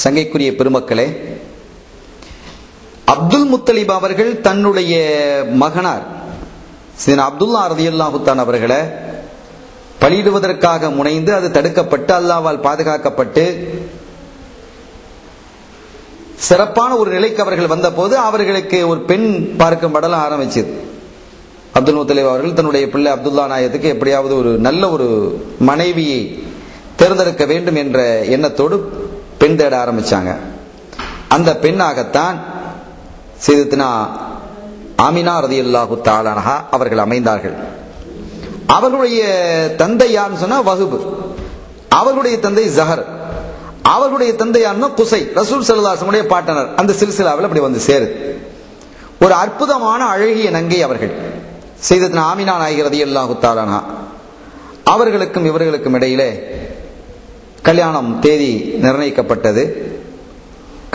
சங்கைக்குரிய பெருமக்களே, அப்துல் முத்தலிப் அவர்கள் தன்னுடைய மகனார் அப்துல்லா ரலியல்லாஹு தஆலா அவர்களை பலியிடுவதற்காக முனைந்து அது தடுக்கப்பட்டு அல்லாஹ்வால் பாதுகாக்கப்பட்டு சிறப்பான ஒரு நிலைக்கு அவர்கள் வந்த போது அவர்களுக்கு ஒரு பெண் பார்க்கும் படலம் ஆரம்பிச்சது. அப்துல் முத்தலிப் அவர்கள் தன்னுடைய பிள்ளை அப்துல்லா நாயத்துக்கு எப்படியாவது ஒரு நல்ல ஒரு மனைவியை தேர்ந்தெடுக்க வேண்டும் என்ற எண்ணத்தோடு பெண் தேட ஆரம்பிச்சாங்க. அந்த பெண்ணாகத்தான் சையதத்துனா ஆமினா ரலியல்லாஹு தஆலா அன்ஹா அவர்கள் அமைந்தார்கள். அவர்களுடைய தந்தை யாருன்னு சொன்னா வஹுப், அவர்களுடைய தந்தை ஜஹர், அவர்களுடைய தந்தை யாருன்னா குசை, ரசூல் ஸல்லல்லாஹு அலைஹி வஸல்லம் பாட்டனர். அந்த சில்சிலாவில் அப்படி வந்து சேருது. ஒரு அற்புதமான அழகிய நங்கை அவர்கள் சையதத்துனா ஆமினா நாயகி ரலியல்லாஹு தஆலா அன்ஹா. அவர்களுக்கும் இவர்களுக்கும் இடையிலே கல்யாணம் தேதி நிர்ணயிக்கப்பட்டது.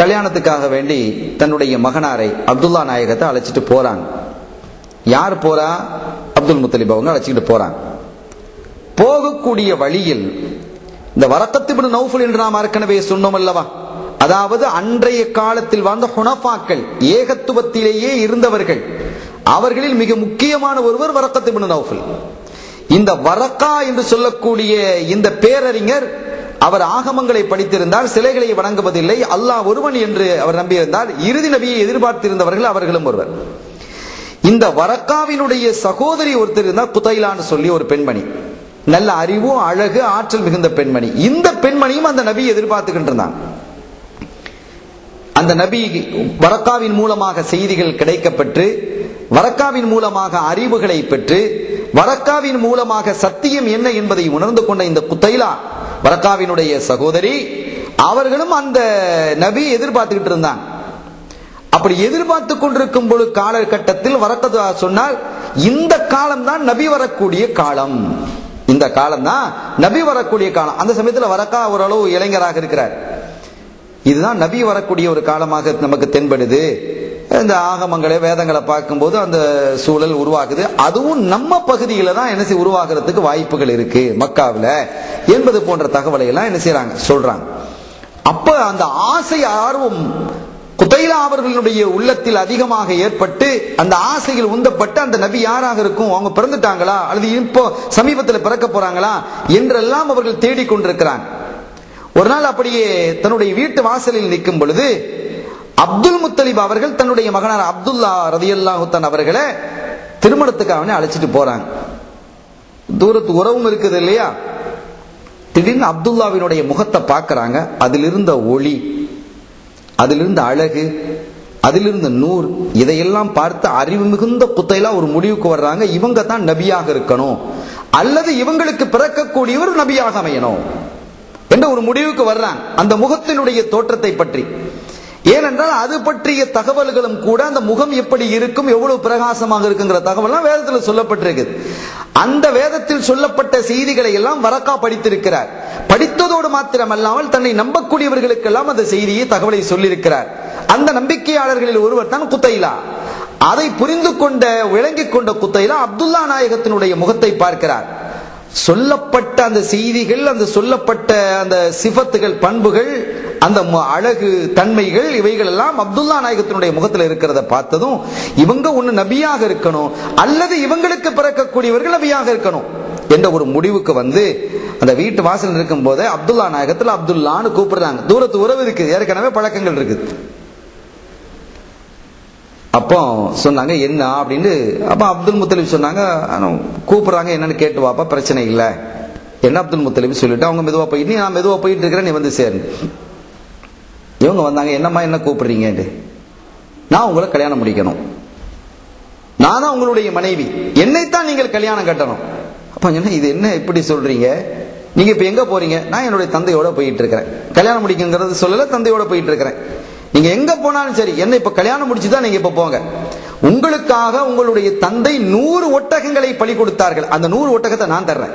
கல்யாணத்துக்காக வேண்டி தன்னுடைய மகனாரை அப்துல்லா நாயகத்தை அழைச்சிட்டு போறாங்க. யார் போறா? அப்துல் முத்தலிப் அவங்க அழைச்சிட்டு போறாங்க. போகக்கூடிய வழியில் இந்த வரக்கத் இப்னு நௌஃபல் என்று நாம் ஏற்கனவே சொன்னோம் அல்லவா, அதாவது அன்றைய காலத்தில் வாழ்ந்த ஹுனஃபாக்கள், ஏகத்துவத்திலேயே இருந்தவர்கள், அவர்களில் மிக முக்கியமான ஒருவர் வரக்கத் இப்னு நௌஃபல். இந்த வரக்கா என்று சொல்லக்கூடிய இந்த பேரறிஞர், அவர் ஆகமங்களை படித்திருந்தார், சிலைகளை வணங்குவதில்லை, அல்லாஹ் ஒருவன் என்று அவர் நம்பியிருந்தார், இறுதி நபியை எதிர்பார்த்திருந்தவர்கள் அவர்களும் ஒருவர். இந்த வரக்காவினுடைய சகோதரி ஒருத்தர் இருந்தார், குதைலான்னு சொல்லி ஒரு பெண்மணி, நல்ல அறிவு, அழகு, ஆற்றல் மிகுந்த பெண்மணி. இந்த பெண்மணியும் அந்த நபியை எதிர்பார்த்துக்கிட்டு இருந்தாங்க. அந்த நபி வரக்காவின் மூலமாக செய்திகள் கிடைக்கப்பெற்று, வரக்காவின் மூலமாக அறிவுகளை பெற்று, வரக்காவின் மூலமாக சத்தியம் என்ன என்பதை உணர்ந்து கொண்ட இந்த குதைலா வரக்காவினுடைய சகோதரி, அவர்களும் அந்த நபி எதிர்பார்த்துக்கிட்டு இருந்தாங்க. அப்படி எதிர்பார்த்து கொண்டிருக்கும் பொழுது காலகட்டத்தில் வரக்கத் சொன்னார், இந்த காலம் தான் நபி வரக்கூடிய காலம், இந்த காலம் தான் நபி வரக்கூடிய காலம். அந்த சமயத்தில் வரக்கா ஓரளவு இளைஞராக இருக்கிறார். இதுதான் நபி வரக்கூடிய ஒரு காலமாக நமக்கு தென்படுது. இந்த ஆகமங்களை வேதங்களை பார்க்கும்போது அந்த சூழல் உருவாகுது. அதுவும் நம்ம பகுதியில தான் என்ன செய்ய உருவாகிறதுக்கு வாய்ப்புகள் இருக்கு மக்காவில் என்பது போன்ற தகவலை எல்லாம் என்ன செய்யறாங்க சொல்றாங்க. அப்ப அந்த ஆசை ஆர்வம் குதைலா அவர்களுடைய உள்ளத்தில் அதிகமாக ஏற்பட்டு, அந்த ஆசையில் உந்தப்பட்டு அந்த நபி யாராக இருக்கும், அவங்க பிறந்துட்டாங்களா அல்லது இப்போ சமீபத்தில் பிறக்க போறாங்களா என்றெல்லாம் அவர்கள் தேடிக்கொண்டிருக்கிறாங்க. ஒரு நாள் அப்படியே தன்னுடைய வீட்டு வாசலில் நிற்கும் பொழுது அப்துல் முத்தலிப் அவர்கள் தன்னுடைய மகனார் அப்துல்லா ரலியல்லாஹு தஆலா அவர்களை திருமணத்துக்காக அழைச்சிட்டு போறாங்க. தூரத்து உறவும் இருக்குது இல்லையா. திடீர்னு அப்துல்லாவினுடைய முகத்தை பார்க்கறாங்க. அதிலிருந்த ஒளி, அதிலிருந்த அழகு, அதிலிருந்த நூர், இதையெல்லாம் பார்த்து அறிவு மிகுந்த குதைலா ஒரு முடிவுக்கு வர்றாங்க, இவங்க தான் நபியாக இருக்கணும் அல்லது இவங்களுக்கு பிறக்கக்கூடியவர் நபியாக அமையணும் என்ற ஒரு முடிவுக்கு வர்றாங்க. அந்த முகத்தினுடைய தோற்றத்தை பற்றி, ஏனென்றால் அது பற்றிய தகவல்களும் கூட, அந்த முகம் எப்படி இருக்கும், எவ்வளவு பிரகாசமாக இருக்குங்கிற தகவல் வேதத்தில் சொல்லப்பட்டிருக்கு. அந்த வேதத்தில் சொல்லப்பட்ட செய்திகளை எல்லாம் வரக்கா படித்திருக்கிறார். படித்ததோடு மாத்திரமல்லாமல் தன்னை நம்பக்கூடியவர்களுக்கெல்லாம் அந்த செய்தியை தகவலை சொல்லியிருக்கிறார். அந்த நம்பிக்கையாளர்களில் ஒருவர் தான் குதைலா. அதை புரிந்து கொண்ட விளங்கிக் கொண்ட குதைலா அப்துல்லா நாயகத்தினுடைய முகத்தை பார்க்கிறார். சொல்லப்பட்ட அந்த செய்திகள், அந்த சொல்லப்பட்ட அந்த சிஃபத்துகள், பண்புகள், அந்த அழகு தன்மைகள், இவைகள் எல்லாம் அப்துல்லா நாயகத்தினுடைய முகத்தில் இருக்கிறத பார்த்ததும் இவங்க ஒண்ணு நபியாக இருக்கணும் அல்லது இவங்களுக்கு பிறக்கக்கூடியவர்கள் நபியாக இருக்கணும் என்ற ஒரு முடிவுக்கு வந்து அந்த வீட்டு வாசல் இருக்கும் போதே அப்துல்லா நாயகத்தில் அப்துல்லான்னு கூப்பிடுறாங்க. தூரத்து உறவு இருக்கு, ஏற்கனவே பழக்கங்கள் இருக்குது. அப்போ சொன்னாங்க என்ன அப்படின்னு. அப்ப அப்துல் முத்தலிப் சொன்னாங்க, கூப்பிடுறாங்க என்னன்னு கேட்டு வாப்பா, பிரச்சனை இல்லை என்ன அப்துல் முத்தலிப் சொல்லிட்டு அவங்க மெதுவா போயிட்டு, நான் மெதுவா போயிட்டு இருக்கிறேன், நீ வந்து சேரு. இவங்க வந்தாங்க, என்னம்மா என்ன கூப்பிடுறீங்க, நான் உங்களை கல்யாணம் முடிக்கணும், நான் தான் உங்களுடைய மனைவி, என்னைத்தான் நீங்கள் கல்யாணம் கட்டணும். அப்ப இது என்ன இப்படி சொல்றீங்க, நீங்க இப்ப எங்க போறீங்க? நான் என்னுடைய தந்தையோட போயிட்டு இருக்கிறேன், கல்யாணம் முடிக்குங்கிறது சொல்லல, தந்தையோட போயிட்டு இருக்கிறேன். நீங்க எங்க போனாலும் சரி, என்ன இப்ப கல்யாணம் முடிச்சுதான் நீங்க இப்ப போங்க. உங்களுக்காக உங்களுடைய தந்தை 100 ஒட்டகங்களை பலி கொடுத்தார்கள், அந்த 100 ஒட்டகத்தை நான் தர்றேன்,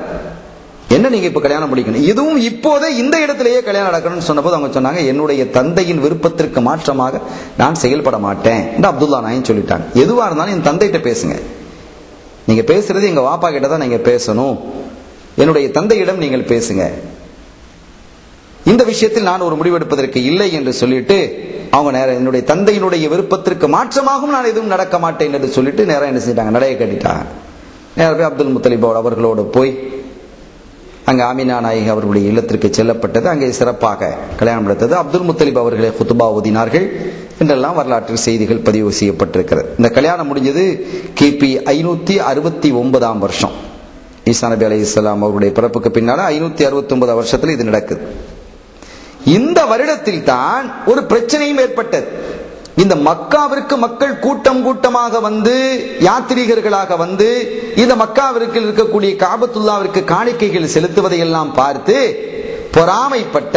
என்ன நீங்க இப்ப கல்யாணம் முடிக்கணும், இதுவும் இப்போதே இந்த இடத்திலேயே கல்யாணம் நடக்கணும்னு சொன்னபோது அவங்க சொன்னாங்க, என்னுடைய தந்தையின் விருப்பத்திற்கு மாற்றமாக நான் செயல்பட மாட்டேன் என்று அப்துல்லா நாயன் சொல்லிட்டாங்க. எதுவா இருந்தாலும் என் தந்தைகிட்ட பேசுங்க, நீங்க பேசுறது எங்க வாப்பா கிட்ட தான் நீங்க பேசணும், என்னுடைய தந்தையிடம் நீங்கள் பேசுங்க. இந்த விஷயத்தில் நான் ஒரு முடிவெடுப்பதற்கு இல்லை என்று சொல்லிட்டு அவங்க நேரம் என்னுடைய தந்தையினுடைய விருப்பத்திற்கு மாற்றமாகவும் நான் எதுவும் நடக்க மாட்டேன் என்று சொல்லிட்டு நேரம் என்ன செஞ்சிட்டாங்க, நடைய கட்டிட்டாங்க. நேரம் போய் அப்துல் முத்தலிப் அவர்களோடு போய் அங்கே ஆமினா நாயகி அவர்களுடைய இல்லத்திற்கு செல்லப்பட்டது. அங்கே சிறப்பாக கல்யாணம் நடத்தது. அப்துல் முத்தலிப் அவர்களை குத்துபா ஓதினார்கள் என்றெல்லாம் வரலாற்று செய்திகள் பதிவு செய்யப்பட்டிருக்கிறது. இந்த கல்யாணம் முடிஞ்சது கிபி 569 வருஷம். ஈசா நபி அலைஹிஸ்ஸலாம் அவருடைய பிறப்புக்கு பின்னால 569 வருஷத்துல இது நடக்குது. இந்த வருடத்தில் தான் ஒரு பிரச்சனையும் ஏற்பட்டது. இந்த மக்காவிற்கு மக்கள் கூட்டம் கூட்டமாக வந்து யாத்திரிகர்களாக வந்து இந்த மக்காவிற்கு இருக்கக்கூடிய காபத்துல்லாவிற்கு காணிக்கைகள் செலுத்துவதை எல்லாம் பார்த்து பொறாமைப்பட்ட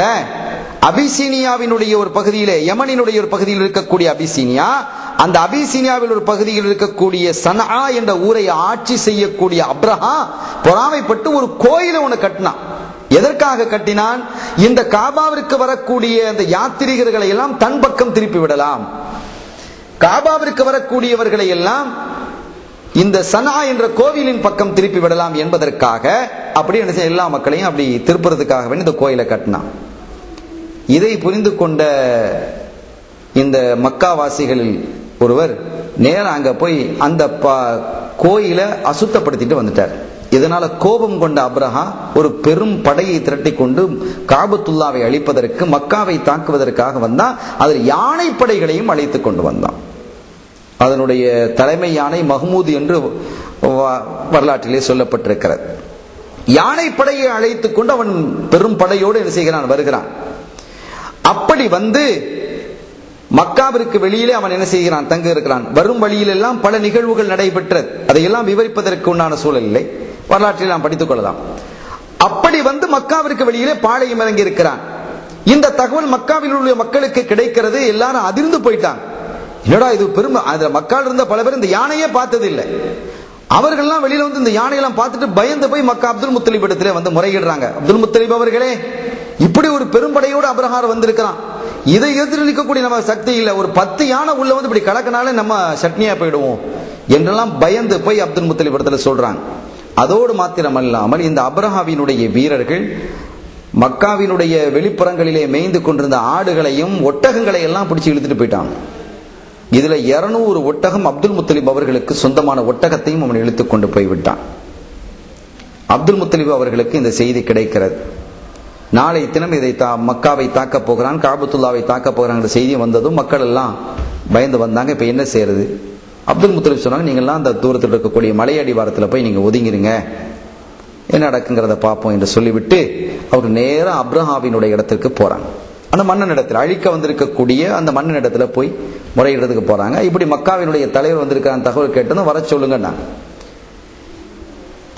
அபிசீனியாவினுடைய ஒரு பகுதியிலே, யமனினுடைய ஒரு பகுதியில் இருக்கக்கூடிய அபிசீனியா, அந்த அபிசீனியாவில் ஒரு பகுதியில் இருக்கக்கூடிய சனா என்ற ஊரை ஆட்சி செய்யக்கூடிய அப்ரஹா பொறாமைப்பட்டு ஒரு கோயிலை ஒன்று கட்டினான். எதற்காக கட்டினான்? இந்த காபாவிற்கு வரக்கூடிய அந்த யாத்திரிகர்களை எல்லாம் தன் பக்கம் திருப்பி விடலாம், காபாவிற்கு வரக்கூடியவர்களை எல்லாம் இந்த சனா என்ற கோவிலின் பக்கம் திருப்பி விடலாம் என்பதற்காக அப்படி என்ன செய்ய, எல்லா மக்களையும் அப்படி திருப்புறதுக்காக இந்த கோயிலை கட்டினான். இதை புரிந்து கொண்ட இந்த மக்காவாசிகளில் ஒருவர் நேரம் அங்க போய் அந்த கோயிலை அசுத்தப்படுத்திட்டு வந்துட்டார். இதனால கோபம் கொண்ட அப்ரஹா ஒரு பெரும் படையை திரட்டி கொண்டு காபத்துல்லாவை அழிப்பதற்கு, மக்காவை தாக்குவதற்காக வந்தான். அதில் யானை படைகளையும் அழைத்து கொண்டு வந்தான். அதனுடைய தலைமை யானை மஹ்மூத் என்று வரலாற்றிலே சொல்லப்பட்டிருக்கிறது. யானை படையை அழைத்துக் கொண்டு அவன் பெரும் படையோடு என்ன செய்கிறான், வருகிறான். அப்படி வந்து மக்காவிற்கு வெளியிலே அவன் என்ன செய்கிறான், தங்க இருக்கிறான். வரும் வழியிலெல்லாம் பல நிகழ்வுகள் நடைபெற்றது. அதையெல்லாம் விவரிப்பதற்கு உண்டான சூழல் இல்லை, வரலாற்றில் நாம் படித்துக் கொள்ளலாம். அப்படி வந்து மக்காவிற்கு வெளியிலே பாளையம் இறங்கி இருக்கிறான். இந்த தகவல் மக்காவில் உள்ள மக்களுக்கு கிடைக்கிறது. எல்லாரும் அதிர்ந்து போயிட்டாங்க. என்னடா இது பெரும், அதுல மக்கள் இருந்த பல பேர் இந்த யானையே பார்த்தது இல்லை. அவர்கள்லாம் வெளியில வந்து இந்த யானையெல்லாம் பார்த்துட்டு பயந்து போய் மக்கா அப்துல் முத்தலிப் இடத்திலே வந்து முறையிடுறாங்க. அப்துல் முத்தலிப் அவர்களே, இப்படி ஒரு பெரும்படையோடு அப்ரஹார் வந்திருக்கிறான், இதை எதிர்த்து நிற்கக்கூடிய நம்ம சக்தி இல்லை, ஒரு 10 யானை உள்ள வந்து இப்படி கலக்கினாலே நம்ம சட்னியா போயிடுவோம் என்றெல்லாம் பயந்து போய் அப்துல் முத்தலிப் இடத்துல சொல்றாங்க. அதோடு மாத்திரமல்லாமல் இந்த அப்ரஹாவினுடைய வீரர்கள் மக்காவினுடைய வெளிப்புறங்களிலே மேய்ந்து கொண்டிருந்த ஆடுகளையும் ஒட்டகங்களை எல்லாம் பிடிச்சி இழுத்துட்டு போயிட்டாங்க. இதுல 200 ஒட்டகம் அப்துல் முத்தலிப் அவர்களுக்கு சொந்தமான ஒட்டகத்தையும் அவன் இழுத்துக் கொண்டு போய்விட்டான். அப்துல் முத்தலிப் அவர்களுக்கு இந்த செய்தி கிடைக்கிறது. நாளை தினம் இதை மக்காவை தாக்க போகிறான், காபத்துல்லாவை தாக்க போகிறாங்க செய்தி வந்ததும் மக்கள் எல்லாம் பயந்து வந்தாங்க. இப்ப என்ன செய்யறது? அப்துல் முத்தலிப் சொன்னாங்க, நீங்கள்லாம் அந்த தூரத்தில் இருக்கக்கூடிய மலையடி வாரத்தில் போய் நீங்க ஒதுங்கிருங்க, என்ன நடக்குங்கிறத பார்ப்போம் என்று சொல்லிவிட்டு அவர் நேரம் அப்ரஹாவினுடைய இடத்திற்கு போறாங்க. அந்த மன்னன் இடத்துல அழிக்க வந்திருக்கக்கூடிய அந்த மன்னன் இடத்துல போய் முறையிடுறதுக்கு போறாங்க. இப்படி மக்காவினுடைய தலைவர் வந்திருக்கான தகவல் கேட்டதும் வர சொல்லுங்க.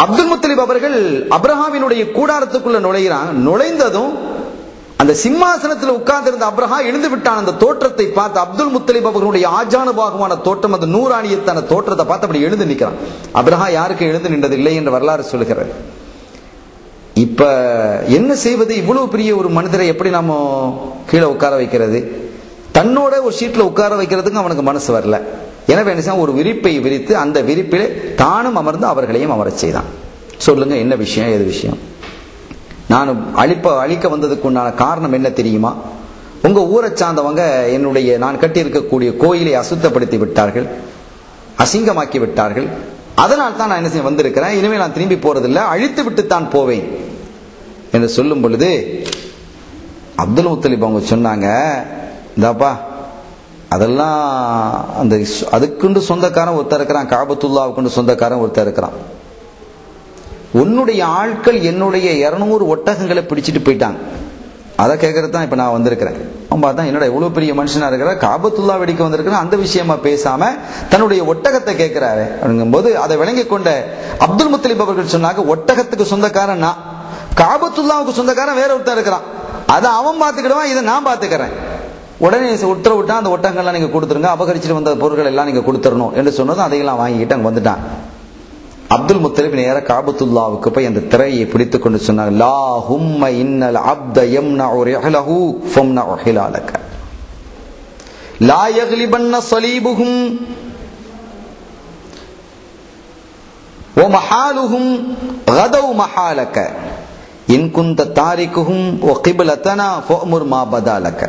அப்துல் முத்தலிப் அவர்கள் அப்ரஹாவினுடைய கூடாரத்துக்குள்ள நுழைகிறாங்க. நுழைந்ததும் அந்த சிம்மாசனத்தில் உட்கார்ந்திருந்த அப்ரஹா எழுந்து விட்டான். அந்த தோற்றத்தை பார்த்து அப்துல் முத்தலிப் அவர்களுடைய ஆஜானுபாகமான தோற்றம், அந்த நூறாணியத்தான தோற்றத்தை பார்த்து அப்படி எழுந்து நிற்கிறான். அப்ரஹா யாருக்கு எழுந்து நின்றது இல்லை என்று வரலாறு சொல்லுகிறது. இப்ப என்ன செய்வது? இவ்வளவு பெரிய ஒரு மனிதரை எப்படி நாம கீழே உட்கார வைக்கிறது? தன்னோட ஒரு சீட்ல உட்கார வைக்கிறதுக்கு அவனுக்கு மனசு வரல. எனவே என்ன, ஒரு விரிப்பை விரித்து அந்த விரிப்பிலே தானும் அமர்ந்து அவர்களையும் அமரச் செய்தான். சொல்லுங்க, என்ன விஷயம், ஏது விஷயம்? நான் அழிக்க வந்ததுக்கு உண்டான காரணம் என்ன தெரியுமா? உங்க ஊரை சார்ந்தவங்க என்னுடைய நான் கட்டி இருக்கக்கூடிய கோயிலை அசுத்தப்படுத்தி விட்டார்கள், அசிங்கமாக்கி விட்டார்கள். அதனால் தான் நான் என்ன செய்ய வந்திருக்கிறேன். இனிமேல் நான் திரும்பி போறதில்லை, அழித்து விட்டு தான் போவேன் என்று சொல்லும் பொழுது அப்துல் முத்தலிப் அவங்க சொன்னாங்க, இந்தாப்பா அதெல்லாம் அந்த அதுக்குண்டு சொந்தக்காரன் ஒருத்தர் இருக்கிறான், காபத்துல்லாவுக்குண்டு சொந்தக்காரன் ஒருத்தர் இருக்கிறான். உன்னுடைய ஆட்கள் என்னுடைய 200 ஒட்டகங்களை பிடிச்சிட்டு போயிட்டாங்க. அதை கேட்கறது தான் இப்ப நான் வந்திருக்கிறேன். அவன் பார்த்தா என்னோட எவ்வளவு பெரிய மனுஷனா இருக்கிற, காபத்துல்லா வெடிக்க வந்திருக்கிறேன், அந்த விஷயமா பேசாம தன்னுடைய ஒட்டகத்தை கேட்கிறாரு. அப்படிங்கும்போது அதை விளங்கி கொண்ட அப்துல் முத்தலிப் அவர்கள் சொன்னாங்க, ஒட்டகத்துக்கு சொந்தக்காரன் நான், காபத்துல்லாவுக்கு சொந்தக்காரன் வேற ஒருத்தர் இருக்கிறான், அதை அவன் பார்த்துக்கிடுவான், இதை நான் பார்த்துக்கிறேன். உடனே உத்தரவிட்டா அந்த ஒட்டகங்கள்லாம் நீங்க கொடுத்துருங்க, அபகரிச்சுட்டு வந்த பொருட்கள் எல்லாம் நீங்க கொடுத்துடணும் என்று சொன்னதும் அதையெல்லாம் வாங்கிட்டு அங்க வந்துட்டான். அப்துல் முத்தலிப் நேர காபத்துல்லாவுக்கு போய் அந்த திரையை பிடித்துக் கொண்டு சொன்னாங்க, லா ஹும்ம இன்னல் அப்த யம்னஉ ரிஹலஹு ஃபம்னஉ ஹிலாலக லா யக்லிபன்ன ஸலீபுஹும் வ மஹாலுஹும் கதவ் மஹாலக. இன் குந்த தாரிகுஹும் வ கிப்லதனா ஃபஅமுர் மா பதாலக.